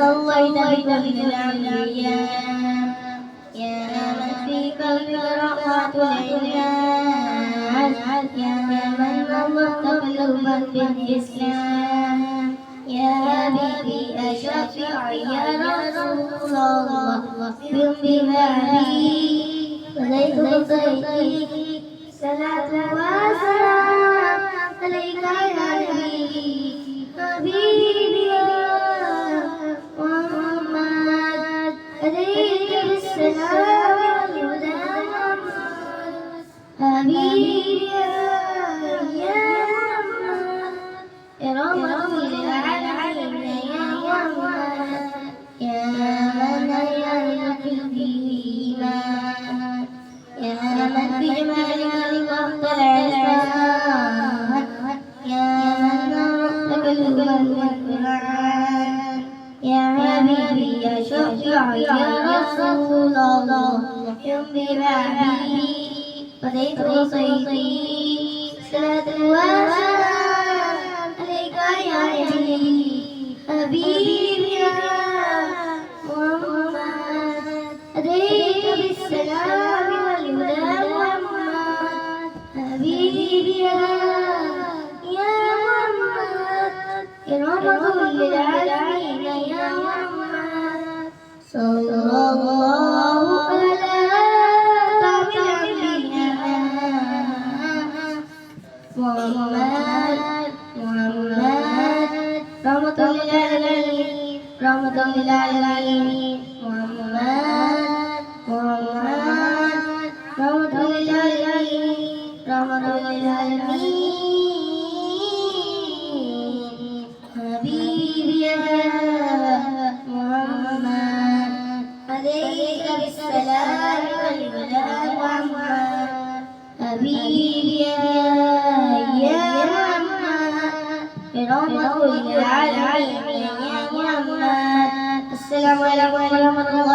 صليت بكل الأنبياء يا من في قلبك رحمة العنان يا من نظرت قلوبا بالإسلام يا حبيبي يا شفيعي يا رسول الله قم ببابي فديت بصيتي صلاة وسلام عليك يا حبيبي يا محمد عليك بالسلام والهدى حبيبي يا محمد يا رحمة للعالمين يا محمد يا من أحيانا في الإيمان يا من بجمالك لقحت العرفان يا من نورت قلوبا بالقرآن يا حبيبي يا شفيعي يا رسول الله قم ببابي فديت بصيتي صلاة وسلام عليك يا حبيبي يا محمد أدعيك بالسلام والهدى محمد حبيبي يا محمد يا رحمة للعالمين يا محمد صلى الله على طعم الأنبياء محمد رحمة للعالمين رحمة للعالمين محمد رحمة للعالمين رحمة للعالمين حبيبي يا محمد عليك بالسلام والهدى محمد حبيبي يا محمد برحمة للعالمين يا محمد. السلام عليكم ورحمة الله.